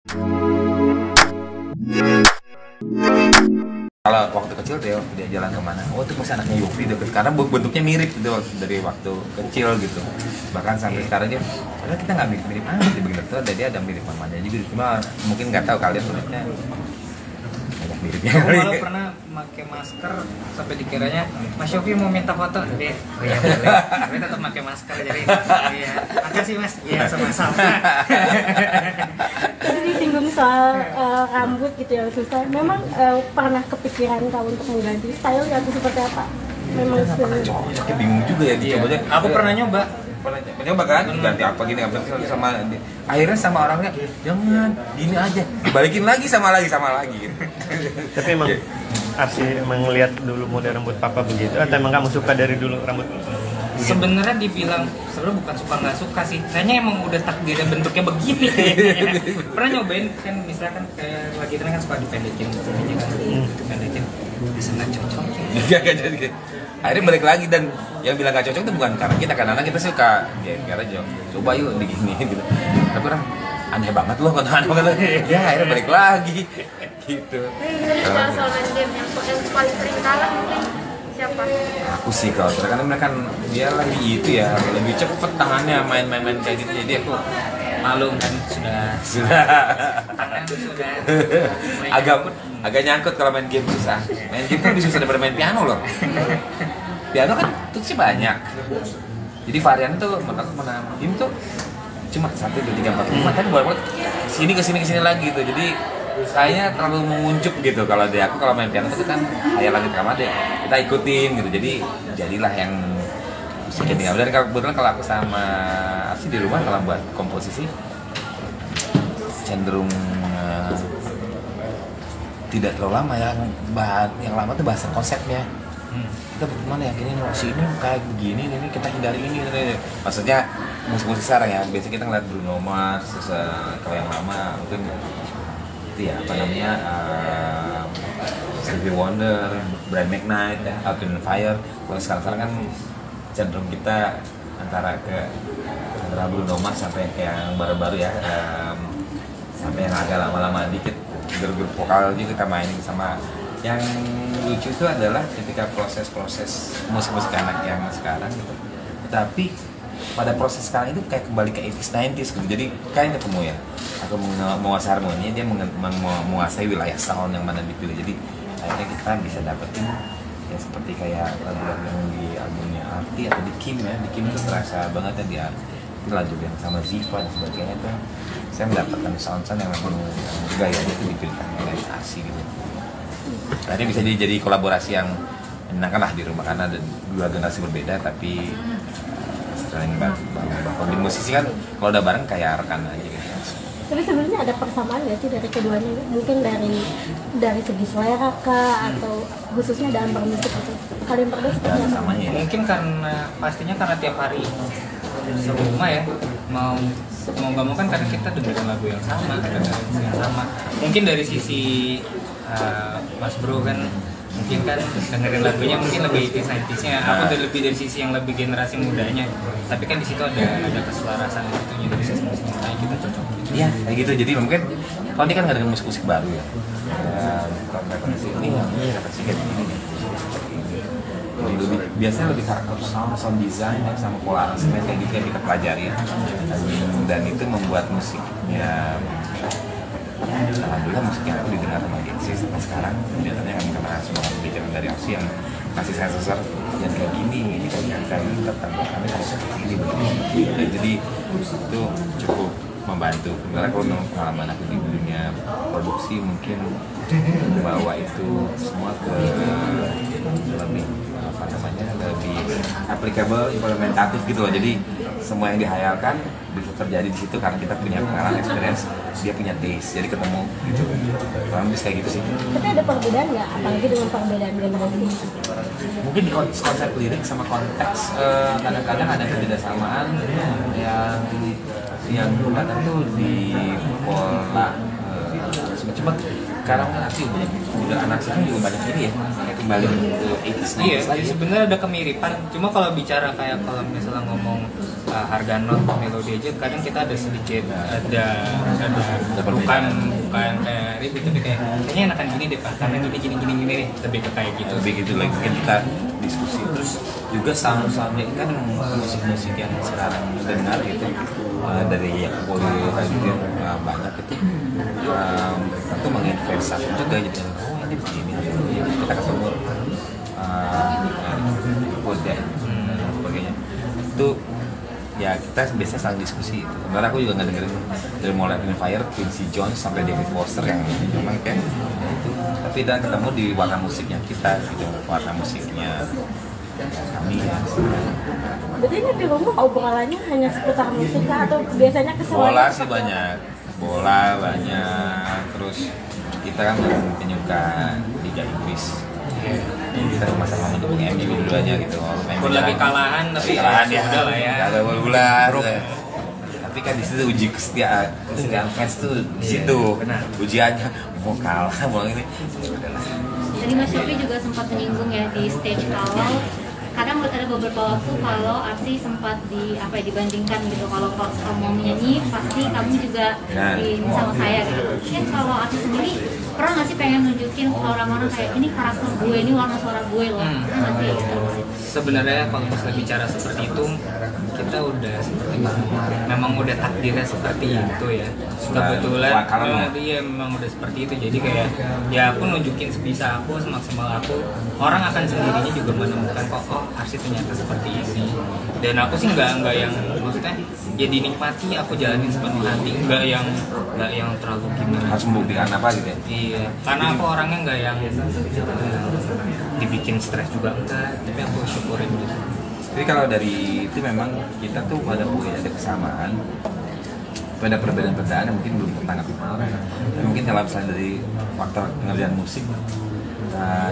Kalau waktu kecil dia jalan kemana, oh itu pasti anaknya Yofi deket, karena bentuknya mirip gitu dari waktu kecil gitu. Bahkan sampai sekarang dia, padahal kita nggak mirip-mirip amat di begitu tuh, dia ada mirip mamanya juga. Cuma mungkin nggak tahu kalian tulisnya banyak miripnya. Aku malah pernah pakai masker sampai dikiranya Mas Yofi mau minta foto, dia oh ya boleh, tapi tetap pakai masker jadi iya makasih Mas, iya sama-sama. Tadi disinggung soal rambut gitu yang susah. Memang pernah kepikiran kau untuk mengganti style atau seperti apa? Memang Cocoknya bingung juga ya dicobanya. Aku pernah nyoba. Nyoba kan ganti apa gini apa sama akhirnya sama orangnya jangan gini aja, dibalikin lagi sama lagi Tapi emang Arsi emang ngeliat dulu model rambut papa begitu atau emang kamu suka dari dulu rambut begitu? Sebenarnya dibilang sebenarnya bukan suka nggak suka sih, kayaknya emang udah takdirnya bentuknya begini kayaknya. Pernah nyobain kan, misalkan kayak lagi tren kan suka dipendekin ininya kan, dipendekin bisa nggak cocok Gak jadi. Akhirnya balik lagi, dan yang bilang gak cocok itu bukan karena kita, karena kita suka ya, karena coba yuk digini gitu. Tapi orang aneh banget loh kata ya akhirnya balik lagi gitu. Soal main game yang paling sering kalah mungkin siapa? Aku sih kalau karena mereka kan dia lebih itu ya, lebih cepet tangannya main kayak gitu, jadi aku malu kan sudah tangan sudah agak nyangkut kalau main game susah. Main game kan lebih susah daripada main piano loh. Piano kan tuh banyak. Jadi varian tuh menurut aku mana game tuh cuma 1, 2, 3, 4, 5 kan boleh sini ke sini lagi gitu. Jadi kayaknya terlalu menguncup gitu kalau di aku. Kalau main piano itu kan kayak langit kamar deh, kita ikutin gitu. Jadi jadilah yang musiknya tinggal. Dan kebetulan kalau aku sama Arsi di rumah kalau buat komposisi cenderung tidak terlalu lama ya. Yang lama tuh bahasan konsepnya. Kita bagaimana ya ini ini kayak begini, ini kita hindari ini. Maksudnya musik-musik sekarang ya, biasanya kita ngeliat Bruno Mars, terus kalau yang lama mungkin itu ya apa namanya Stevie Wonder, Brian McKnight, ya, Earth, Wind & Fire. Kalau sekarang kan cenderung kita antara Bruno Mars sampai kayak yang baru-baru ya, sampai yang agak lama-lama dikit grup vokal juga kita mainin. Sama yang lucu itu adalah ketika proses musik-musik anak yang sekarang gitu, tapi pada proses sekarang itu kayak kembali ke 80s 90s gitu. Jadi kayak ketemu ya, aku menguasai harmoni, dia menguasai wilayah sound yang mana dipilih. Jadi akhirnya kita bisa dapetin ya seperti kayak lagu-lagu yang di albumnya Arti atau di Kim ya. Di Kim itu terasa banget ya dia itu lagu yang sama Ziva dan sebagainya tuh. Saya mendapatkan sound-sound yang memang gayanya itu dipilihkan oleh Arsi gitu. Akhirnya bisa jadi kolaborasi yang menyenangkan lah di rumah, karena ada dua generasi berbeda tapi saling bangun. Di musisi kan kalau udah bareng kayak rekan aja gitu. Tapi sebenarnya ada persamaan nggak sih dari keduanya? Mungkin dari segi selera kah, atau khususnya dalam bermusik itu? Kalian berdua seperti apa? Samanya ya. mungkin karena tiap hari serumah ya, mau nggak mau kan karena kita dengerin lagu yang sama, mungkin dari sisi Mas Bro kan mungkin kan dengerin lagunya mungkin lebih 90s-nya, aku lebih dari sisi yang lebih generasi mudanya, tapi kan di situ ada keselarasan itunya dari sisi musiknya kita cocok. Iya kayak gitu. Jadi mungkin kalau dia kan nggak dengan musik baru ya, kalau referensi ini referensi kayak gini nih. Biasanya lebih karakter sound design ya, sama pola aransemen kayak gitu yang kita pelajari ya. Dan itu membuat musiknya alhamdulillah musiknya aku didengar sama Gengsi sampai sekarang. Biasanya kan karena semua pembicaraan dari Arsi yang kasih saya sesar yang kayak gini, ini kayak gini tentang kami harus seperti ini begini. Jadi itu cukup membantu. Karena kalau pengalaman aku di dunia produksi mungkin membawa itu semua ke lebih apa namanya, lebih applicable, implementatif gitu loh. Jadi semua yang dihayalkan bisa terjadi di situ karena kita punya pengalaman, experience, dia punya taste, jadi ketemu gitu. Kurang lebih kayak gitu sih. Tapi ada perbedaan nggak, apalagi dengan perbedaan generasi? Mungkin di konsep lirik sama konteks kadang-kadang ada kebedasamaan yang kadang tuh di pola cuma sekarang kan Arsi udah anak sekarang juga banyak ini ya, kayak kembali ke 80s Iya, lagi. sebenarnya ada kemiripan. Cuma kalau bicara kayak kalau misalnya ngomong harga not melodi aja, kadang kita ada sedikit ada bukan kayak ribet, tapi kayaknya enakan gini deh Pak, karena gini nih, lebih ke kayak gitu. Lebih gitu lagi kan kita diskusi terus juga sound-soundnya kan musik-musik yang sekarang dengar gitu dari yang boleh radio banyak itu itu menginfluence aku juga gitu. Oh ini begini, kita ketemu kode dan sebagainya itu ya kita biasanya saling diskusi. Sebenarnya aku juga nggak dengerin dari mulai Fire, Quincy Jones sampai David Foster yang memang kayak itu. Tapi kita ketemu di warna musiknya kita, gitu, warna musiknya kami ya. Berarti ini di rumah obrolannya hanya seputar musik kah? Atau biasanya keseruan? Bola sih banyak, bola banyak. Terus kita kan penyuka Liga Inggris. Kita sama-sama mendukung MU dua-duanya gitu. Walaupun lagi kalahan, tapi kalahan ya. udah lah ya. Ada bola. Tapi kan di situ uji kesetiaan fans tuh di situ. Benar. Ujiannya mau kalah, mau ini. Tadi Mas Yofi juga sempat menyinggung ya di stage awal. Kadang ada beberapa waktu kalau Arsi sempat dibandingkan gitu, kalau kamu mau menyanyi pasti kamu juga ini sama saya gitu. Mungkin kalau Arsi sendiri pernah nggak sih pengen nunjukin ke orang-orang kayak ini karakter gue, ini warna suara gue loh, nanti gitu. Sebenarnya kalau misalnya bicara seperti itu, kita udah seperti memang udah takdirnya seperti itu ya. Kebetulan memang udah seperti itu, jadi kayak ya aku nunjukin sebisa aku, semaksimal aku, orang akan sendirinya juga menemukan kok Arsi ternyata seperti ini. Dan aku sih nggak yang maksudnya ya dinikmati, aku jalanin sepenuh hati, nggak yang terlalu gimana harus membuktikan apa gitu ya. Iya, karena aku orangnya nggak yang dibikin stres juga enggak, tapi aku syukurin gitu. Jadi kalau dari itu memang kita tuh ada kesamaan, ada perbedaan-perbedaan yang mungkin belum tertangkap orang. Mungkin kalau misalnya dari faktor pengerjaan musik,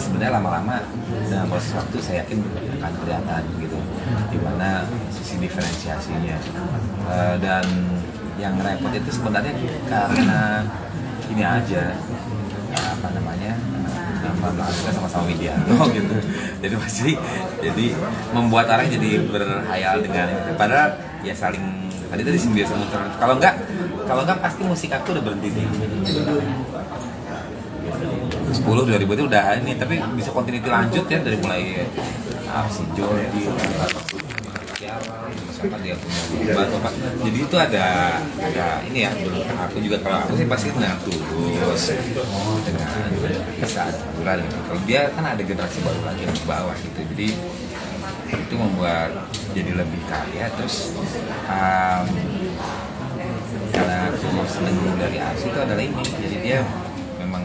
sebenarnya lama-lama dalam proses waktu saya yakin akan kelihatan gitu, dimana sisi diferensiasinya. Dan yang repot itu sebenarnya karena ini aja, apa namanya, kita sama-sama Widianto gitu. Jadi membuat orang jadi berhayal dengan itu. Padahal ya saling tadi simbiosis mutual. Kalau enggak pasti musik aku udah berhenti di 2000 itu udah ini, tapi bisa continuity lanjut ya dari mulai si Jordi siapa dia punya apa. Jadi itu ada ini ya, aku juga kalau aku sih pasti dengan Tulus, dengan kesadaran gitu. Kalau dia kan ada generasi baru lagi yang di bawah gitu, jadi itu membuat jadi lebih kaya. Terus karena aku seneng dari Arsi itu adalah ini, jadi dia memang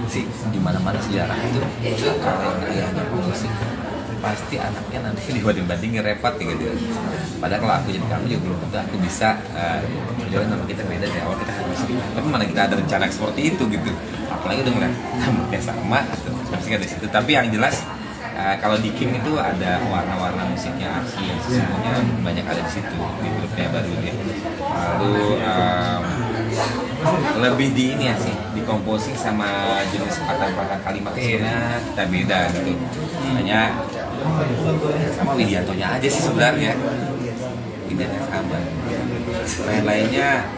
sih di mana-mana sejarah itu kalau yang ayahnya musik pasti anaknya nanti dibanding-bandingin repot gitu. Padahal kalau aku jadi kamu juga belum tentu aku bisa perjuangan nama kita beda dari awal kita harus musik. Tapi mana kita ada rencana seperti itu gitu. Apalagi udah ngeliat namanya sama atau pasti dari situ. Tapi yang jelas kalau di Kim itu ada warna-warna musiknya Arsi yang sesungguhnya banyak ada di situ di grupnya baru dia. Lalu lebih di ini ya sih, dikomposi sama jenis patah-patah kalimat sebenarnya kita beda gitu. Hanya sama Widiantonya aja sih sebenarnya. Ini ada sama. Lain-lainnya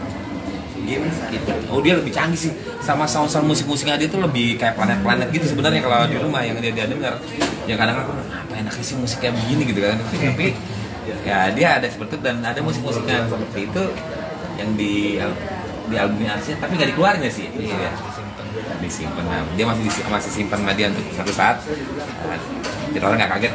game gitu. Oh dia lebih canggih sih, sama sound musik-musiknya dia tuh lebih kayak planet-planet gitu sebenarnya kalau di rumah yang dia dengar. Ya kadang aku apa enaknya sih musiknya begini gitu kan. Tapi ya dia ada seperti itu, dan ada musik-musiknya seperti itu yang di albumnya Arsi, tapi nggak dikeluarin ya sih. Iya, disimpan. Nah, dia masih simpan sama dia untuk satu saat. Jadi orang nggak kaget.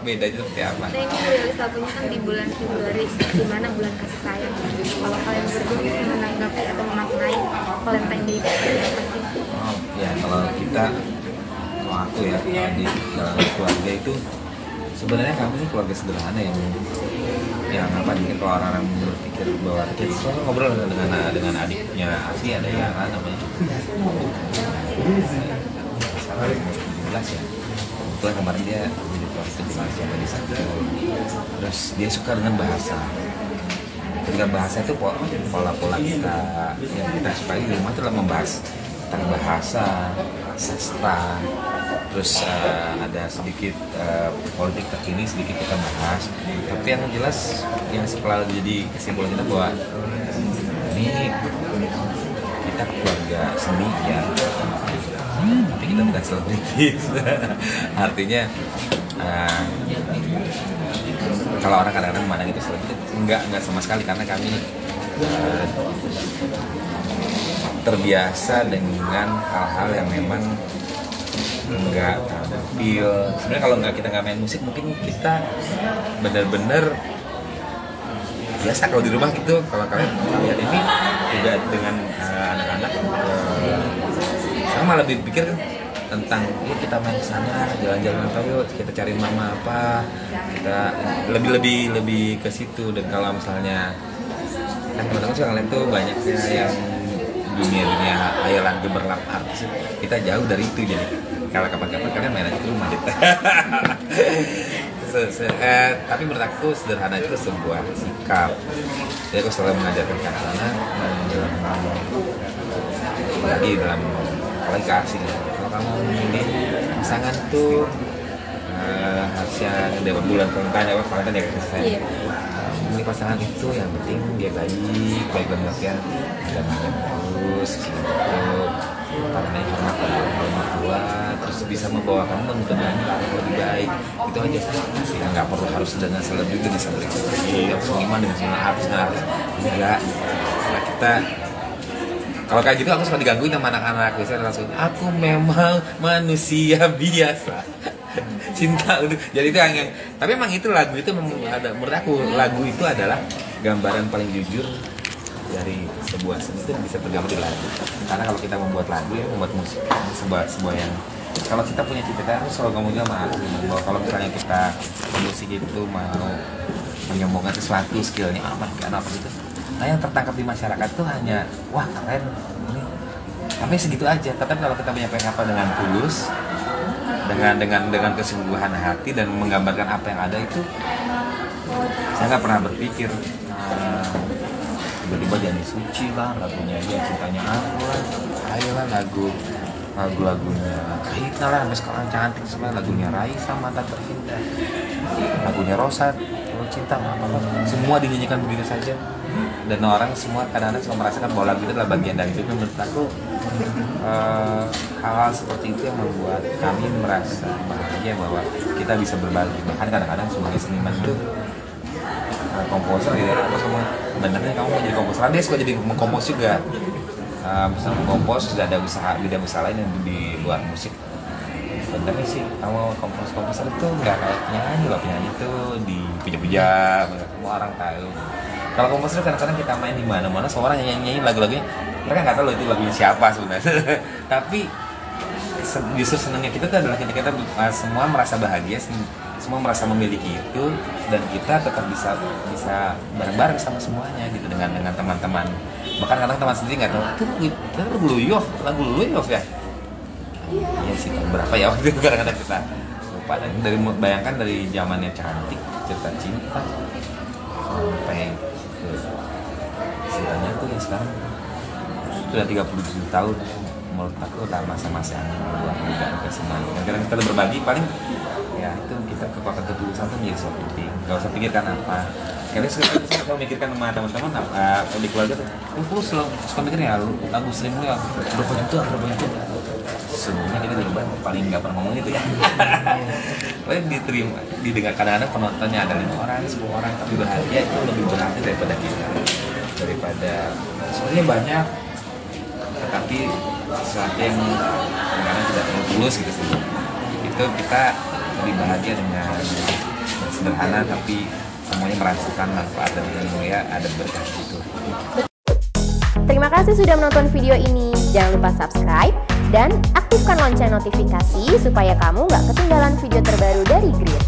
Bedanya seperti apa? Nah, ini rilis lagunya kan di bulan Februari, di mana bulan kasih sayang. Kalau kalian berdua menanggapi atau memaknai Valentine Day apa sih? Oh ya, kalau aku ya, kalau di dalam keluarga itu sebenarnya kami ini keluarga sederhana yang apa nih, kalau orang-orang berpikir bahwa kita selalu ngobrol dengan adiknya Arsi, ada yang namanya salah 17 ya. Kebetulan kemarin dia jadi kelas 17 di satu. Terus dia suka dengan bahasa ketika bahasa itu pola-pola kita yang kita sukai di rumah itu adalah membahas tentang bahasa, sastra, terus ada sedikit politik terkini sedikit kita bahas. Tapi yang jelas yang setelah jadi kesimpulan kita bahwa ini kita keluarga seni ya, tapi kita bukan selebritis. Artinya kalau orang kadang-kadang memandang itu selebritis, enggak sama sekali, karena kami terbiasa dengan hal-hal yang memang enggak tampil. Sebenarnya kalau kita nggak main musik, mungkin kita benar-benar biasa kalau di rumah gitu. Kalau kalian lihat ini juga dengan anak-anak, saya malah lebih pikir tentang yuk kita main sana, jalan-jalan apa, yuk kita cari mama apa, kita lebih ke situ. Dan kalau misalnya kan teman-teman suka ngeliat tuh banyaknya yang dunia hayalan gemerlap artis, kita jauh dari itu. Jadi kalau kapan-kapan kalian main aja ke rumah gitu. Tapi menurut aku sederhana itu sebuah sikap. Jadi aku selalu mengajarkan ke anak-anak lagi dalam apalagi kasih. Kalau kamu memilih pasangan tuh harusnya dapat bulan Valentine ya, Valentine ya kasih. Memilih pasangan itu yang penting dia baik banget ya, ada terus karena hormat pada orang tua, terus bisa membawa kamu menuntut yang lebih baik, itu aja. Kita nggak perlu harus dengan selebriti bisa berikutnya, harus seniman dengan seniman, artis enggak. Nah, kita kalau kayak gitu aku suka digangguin sama anak-anak, biasanya langsung aku memang manusia biasa. Cinta untuk jadi itu yang tapi emang itu lagu itu ada, menurut aku lagu itu adalah gambaran paling jujur dari sebuah seni, itu bisa tergambar di lagu. Karena kalau kita membuat lagu ya, membuat musik sebuah yang kalau kita punya cita-cita, aku selalu ngomong juga sama aku bahwa kalau misalnya kita musik itu mau menyombongkan sesuatu, skillnya apa gitu, nah yang tertangkap di masyarakat tuh hanya wah keren ini, tapi segitu aja. Tapi kalau kita menyampaikan apa dengan tulus, dengan kesungguhan hati dan menggambarkan apa yang ada, itu saya nggak pernah berpikir tiba-tiba jadi suci lah lagunya dia, cintanya aku lah, ayo lah lagu-lagunya Kahitna lah sampai sekarang cantik semua, lagunya Raisa Mata Tercinta, lagunya Rosa Kalau Cinta apa semua dinyanyikan begitu saja. Dan orang semua kadang-kadang suka merasakan bahwa lagu itu adalah bagian dari itu. Menurut aku hal-hal seperti itu yang membuat kami merasa bahagia bahwa kita bisa berbagi. Bahkan kadang-kadang sebagai seniman itu komposer gitu ya, apa semua benernya kamu mau jadi komposer, dia suka jadi mengkompos juga. Bisa mengkompos, sudah ada bidang usaha lain yang di luar musik. Sebenarnya sih kamu komposer itu nggak kayak penyanyi loh, penyanyi itu dipuja-puja, semua orang tahu. Kalau komposer kadang-kadang kita main di mana-mana, semua orang nyanyi lagu-lagunya, mereka nggak tahu loh itu lagunya siapa sebenarnya. Tapi justru senangnya kita tuh adalah ketika kita semua merasa bahagia, semua merasa memiliki itu, dan kita tetap bisa bareng-bareng sama semuanya gitu dengan teman-teman. Bahkan kadang teman sendiri nggak tahu itu lagu Luyov ya. Iya sih, tahun berapa ya waktu itu kadang-kadang kita lupa. Dan bayangkan dari zamannya Cantik, Cerita Cinta sampai ke ceritanya tuh yang sekarang sudah 37 tahun. Menurut aku udah masa-masa yang luar biasa ke semuanya. Kadang kita berbagi paling ya itu kita kekuatan ketulusan itu menjadi sesuatu penting. Gak usah pikirkan apa. Kalian suka memikirkan sama teman-teman di keluarga tuh. Aku suka mikirnya lagu streaming ya berapa juta. Sebenarnya kita dulu paling nggak pernah ngomong itu ya. Paling didengar kadang-kadang penontonnya ada 5 orang, 10 orang, tapi bahagia itu lebih berarti daripada kita. Daripada sebenarnya banyak, tetapi sesuatu yang kadang tidak terlalu tulus gitu sih. Itu kita lebih bahagia dengan sederhana, tapi semuanya merasakan manfaat dan ya ada berkah gitu. Terima kasih sudah menonton video ini. Jangan lupa subscribe dan aktifkan lonceng notifikasi supaya kamu nggak ketinggalan video terbaru dari Grit.